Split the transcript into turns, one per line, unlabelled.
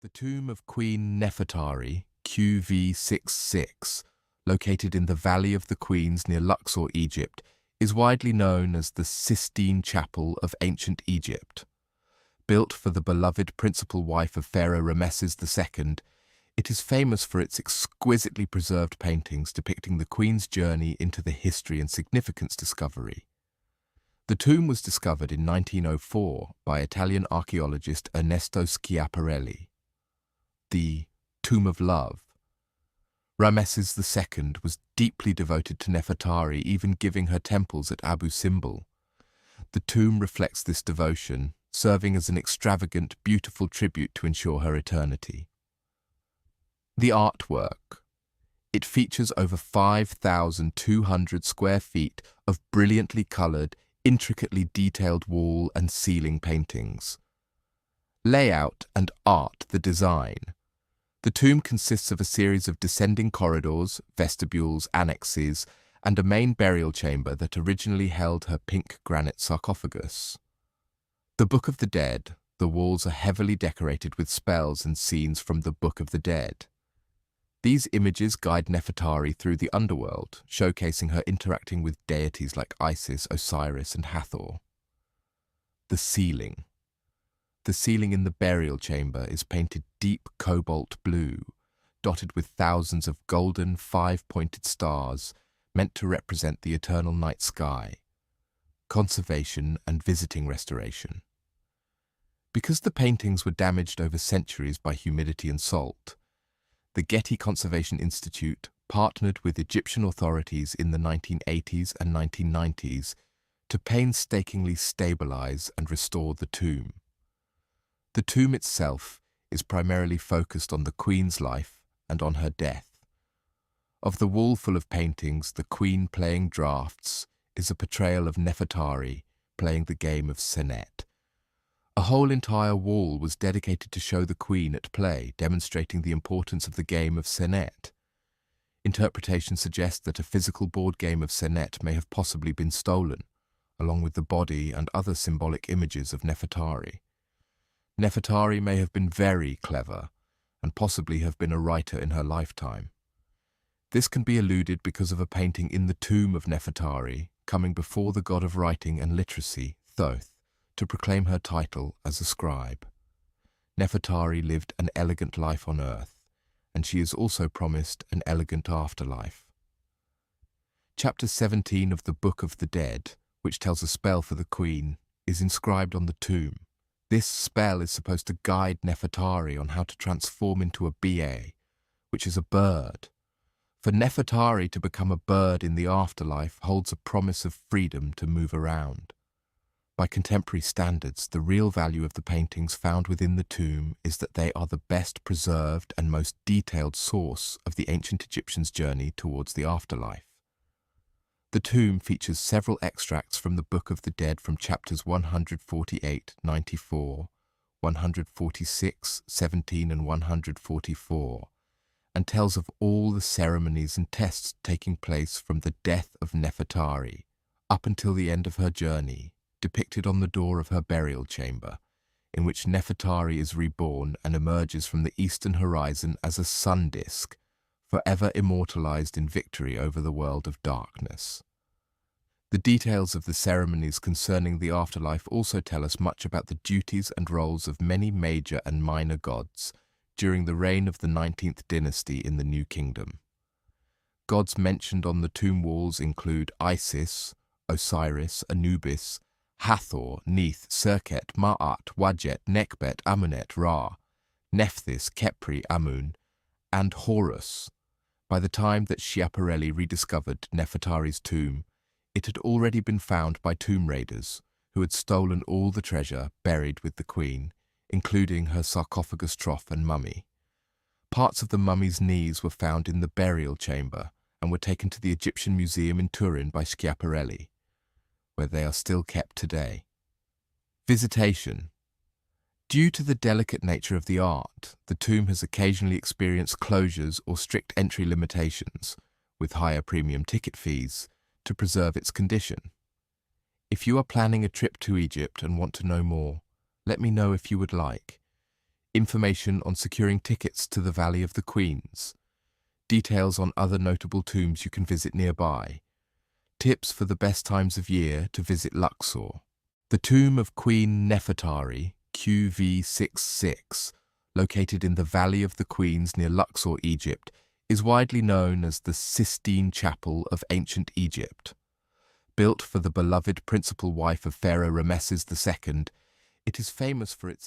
The Tomb of Queen Nefertari, QV66, located in the Valley of the Queens near Luxor, Egypt, is widely known as the Sistine Chapel of ancient Egypt. Built for the beloved principal wife of Pharaoh Ramesses II, it is famous for its exquisitely preserved paintings depicting the Queen's journey into the history and significance discovery. The tomb was discovered in 1904 by Italian archaeologist Ernesto Schiaparelli. The Tomb of Love. Ramesses II was deeply devoted to Nefertari, even giving her temples at Abu Simbel. The tomb reflects this devotion, serving as an extravagant, beautiful tribute to ensure her eternity. The artwork. It features over 5,200 square feet of brilliantly colored, intricately detailed wall and ceiling paintings. Layout and art, the design. The tomb consists of a series of descending corridors, vestibules, annexes, and a main burial chamber that originally held her pink granite sarcophagus. The Book of the Dead. The walls are heavily decorated with spells and scenes from the Book of the Dead. These images guide Nefertari through the underworld, showcasing her interacting with deities like Isis, Osiris, and Hathor. The ceiling. The ceiling in the burial chamber is painted deep cobalt blue, dotted with thousands of golden, five-pointed stars meant to represent the eternal night sky. Conservation and visiting restoration. Because the paintings were damaged over centuries by humidity and salt, the Getty Conservation Institute partnered with Egyptian authorities in the 1980s and 1990s to painstakingly stabilize and restore the tomb. The tomb itself is primarily focused on the Queen's life and on her death. Of the wall full of paintings, the Queen playing draughts is a portrayal of Nefertari playing the game of senet. A whole entire wall was dedicated to show the Queen at play, demonstrating the importance of the game of senet. Interpretations suggest that a physical board game of senet may have possibly been stolen, along with the body and other symbolic images of Nefertari. Nefertari may have been very clever and possibly have been a writer in her lifetime. This can be eluded because of a painting in the tomb of Nefertari coming before the god of writing and literacy, Thoth, to proclaim her title as a scribe. Nefertari lived an elegant life on earth, and she is also promised an elegant afterlife. Chapter 17 of the Book of the Dead, which tells a spell for the Queen, is inscribed on the tomb. This spell is supposed to guide Nefertari on how to transform into a ba, which is a bird. For Nefertari to become a bird in the afterlife holds a promise of freedom to move around. By contemporary standards, the real value of the paintings found within the tomb is that they are the best preserved and most detailed source of the ancient Egyptians' journey towards the afterlife. The tomb features several extracts from the Book of the Dead from chapters 148, 94, 146, 17 and 144, and tells of all the ceremonies and tests taking place from the death of Nefertari up until the end of her journey, depicted on the door of her burial chamber, in which Nefertari is reborn and emerges from the eastern horizon as a sun disk, forever immortalized in victory over the world of darkness. The details of the ceremonies concerning the afterlife also tell us much about the duties and roles of many major and minor gods during the reign of the 19th dynasty in the New Kingdom. Gods mentioned on the tomb walls include Isis, Osiris, Anubis, Hathor, Neith, Serket, Ma'at, Wadjet, Nekbet, Amunet, Ra, Nephthys, Khepri, Amun, and Horus. By the time that Schiaparelli rediscovered Nefertari's tomb, it had already been found by tomb raiders who had stolen all the treasure buried with the Queen, including her sarcophagus trough and mummy. Parts of the mummy's knees were found in the burial chamber and were taken to the Egyptian Museum in Turin by Schiaparelli, where they are still kept today. Visitation. Due to the delicate nature of the art, the tomb has occasionally experienced closures or strict entry limitations, with higher premium ticket fees, to preserve its condition. If you are planning a trip to Egypt and want to know more, let me know if you would like. Information on securing tickets to the Valley of the Queens. Details on other notable tombs you can visit nearby. Tips for the best times of year to visit Luxor. The Tomb of Queen Nefertari, QV66, located in the Valley of the Queens near Luxor, Egypt, is widely known as the Sistine Chapel of ancient Egypt. Built for the beloved principal wife of Pharaoh Ramesses II, it is famous for its